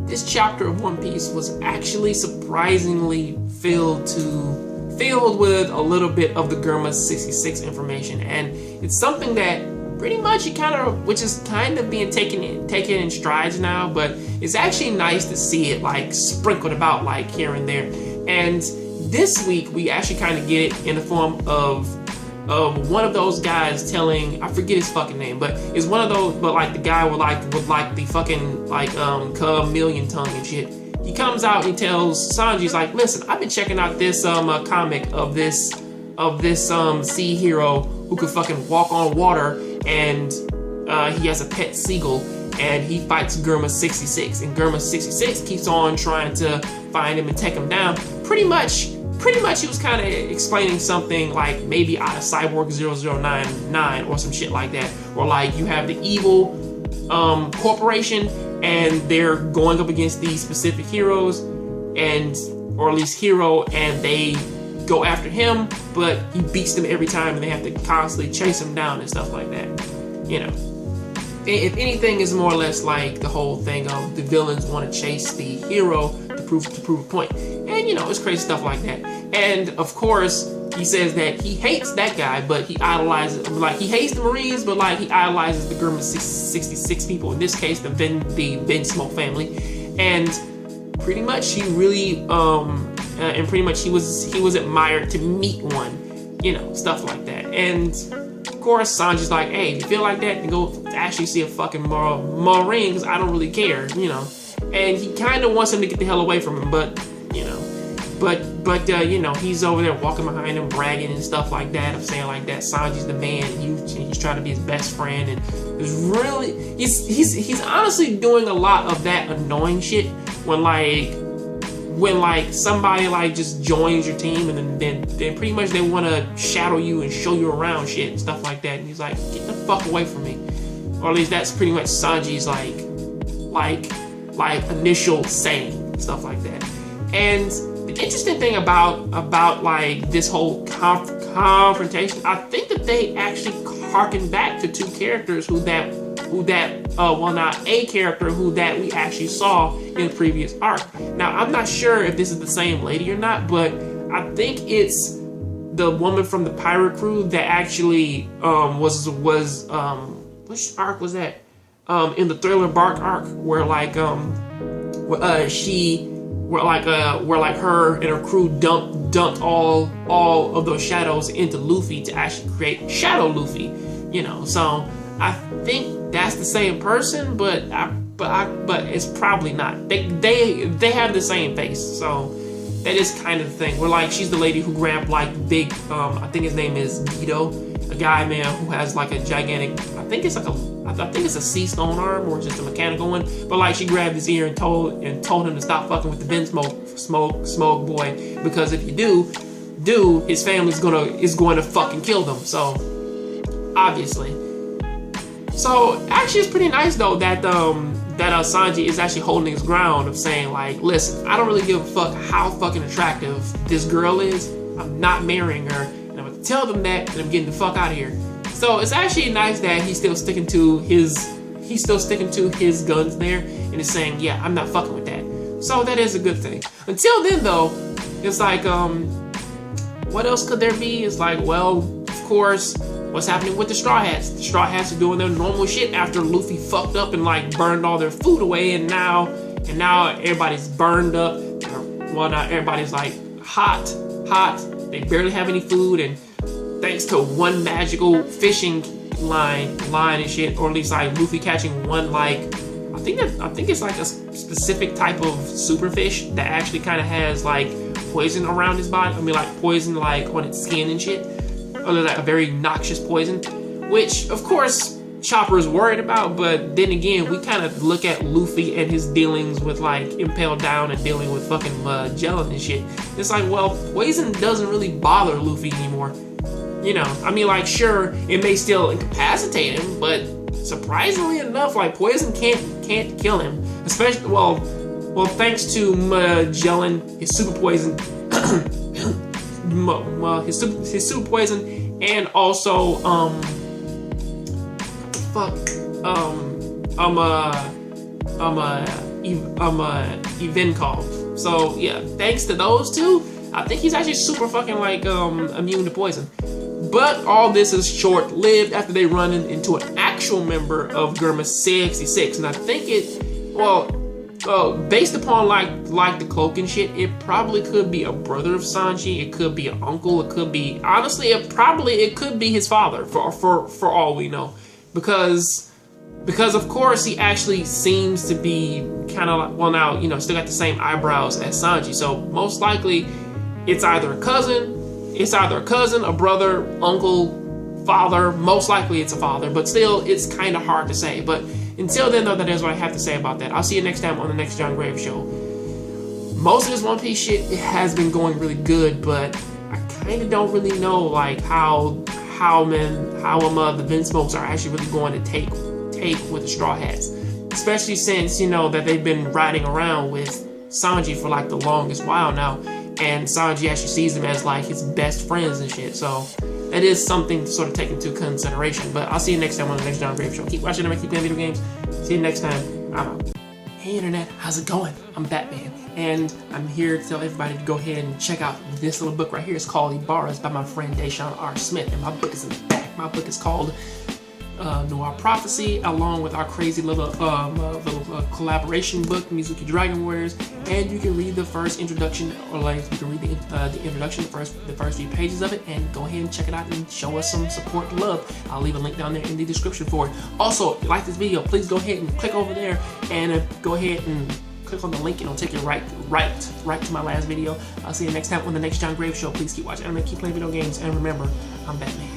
this chapter of One Piece was actually surprisingly filled with a little bit of the Germa 66 information, and it's something that pretty much which is kind of being taken in strides now, but it's actually nice to see it like sprinkled about like here and there. And this week we actually kind of get it in the form of one of those guys telling, I forget his fucking name, but it's one of those, but like the guy with the fucking like chameleon tongue and shit. He comes out and he tells Sanji, he's like, listen, I've been checking out this comic of this sea hero who could fucking walk on water, and he has a pet seagull, and he fights Germa 66, and Germa 66 keeps on trying to find him and take him down. Pretty much he was kind of explaining something like maybe out of Cyborg 0099 or some shit like that, or like you have the evil corporation and they're going up against these specific heroes, or at least hero, and they go after him, but he beats them every time and they have to constantly chase him down and stuff like that. You know, if anything, is more or less like the whole thing of the villains want to chase the hero to prove a point. And you know, it's crazy stuff like that. And of course, he says that he hates that guy, but he idolizes, like he hates the Marines, but like he idolizes the Germa 66 people, in this case the Ben Smoke family. And pretty much he really and pretty much he was admired to meet one, you know, stuff like that. And of course Sanji's like, hey, if you feel like that, then go actually see a fucking Marine, because I don't really care, you know. And he kind of wants him to get the hell away from him, but you know, you know, he's over there walking behind him, bragging and stuff like that. I'm saying like that Sanji's the man, and he's trying to be his best friend, and it's really he's honestly doing a lot of that annoying shit when like somebody like just joins your team, and then pretty much they want to shadow you and show you around shit and stuff like that, and he's like, get the fuck away from me. Or at least that's pretty much Sanji's like initial saying, stuff like that. And the interesting thing about like this whole confrontation, I think that they actually harken back to two characters who that not a character who that we actually saw in the previous arc. Now, I'm not sure if this is the same lady or not, but I think it's the woman from the pirate crew that actually was which arc was that? In the Thriller Bark arc, where like where her and her crew dumped all of those shadows into Luffy to actually create Shadow Luffy, you know. So I think that's the same person, but it's probably not. They have the same face, so that is kind of the thing. Where like she's the lady who grabbed like big I think his name is Guido, a guy, man, who has like a gigantic, I think it's a sea stone arm or just a mechanical one, but like she grabbed his ear and told him to stop fucking with the Ben Smoke boy, because if you do, his family's going to fucking kill them. So obviously. So actually it's pretty nice though that Sanji is actually holding his ground of saying like, listen, I don't really give a fuck how fucking attractive this girl is. I'm not marrying her, and I'm gonna tell them that, and I'm getting the fuck out of here. So it's actually nice that he's still sticking to his guns there, and is saying, yeah, I'm not fucking with that. So that is a good thing. Until then though, it's like what else could there be? It's like, well, of course, what's happening with the Straw Hats? The Straw Hats are doing their normal shit after Luffy fucked up and like burned all their food away, and now everybody's burned up. Well, now everybody's like hot. They barely have any food, and thanks to one magical fishing line and shit, or at least like Luffy catching one, like I think it's like a specific type of superfish that actually kind of has like poison around his body. I mean, like poison like on its skin and shit. Or like a very noxious poison, which of course Chopper is worried about. But then again, we kind of look at Luffy and his dealings with like Impel Down and dealing with fucking Magellan and shit. It's like, well, poison doesn't really bother Luffy anymore. You know, I mean, like, sure, it may still incapacitate him, but surprisingly enough, like, poison can't kill him. Especially, well, thanks to Magellan, his super poison, his super poison, and also, Ivankov. So yeah, thanks to those two, I think he's actually super fucking like immune to poison. But all this is short-lived after they run into an actual member of Germa 66, and I think based upon like the cloak and shit, it probably could be a brother of Sanji. It could be an uncle. It could be, honestly, it could be his father for all we know, because of course he actually seems to be kind of like, well, now, you know, still got the same eyebrows as Sanji, so most likely it's either a cousin, a brother, uncle, father. Most likely it's a father, but still, it's kind of hard to say. But until then, though, that is what I have to say about that. I'll see you next time on the next John Graves show. Most of this One Piece shit, it has been going really good, but I kind of don't really know like how the Vinsmokes are actually really going to take with the Straw Hats, especially since, you know, that they've been riding around with Sanji for like the longest while now, and Sanji actually sees them as like his best friends and shit. So that is something to sort of take into consideration. But I'll see you next time on the next John Graves show. Keep watching and keep playing video games. See you next time. I'm out. Hey internet, how's it going? I'm Batman, and I'm here to tell everybody to go ahead and check out this little book right here. It's called Ibarras by my friend Deshaun R. Smith, and my book is in the back. My book is called Noir Prophecy, along with our crazy little collaboration book, Mizuki Dragon Warriors. And you can read the first introduction, or like you can read the introduction, the first few pages of it, and go ahead and check it out and show us some support and love. I'll leave a link down there in the description for it. Also, if you like this video, please go ahead and click over there and go ahead and click on the link, and it'll take you right to my last video. I'll see you next time on the next John Graves show. Please keep watching anime, keep playing video games, and remember, I'm Batman.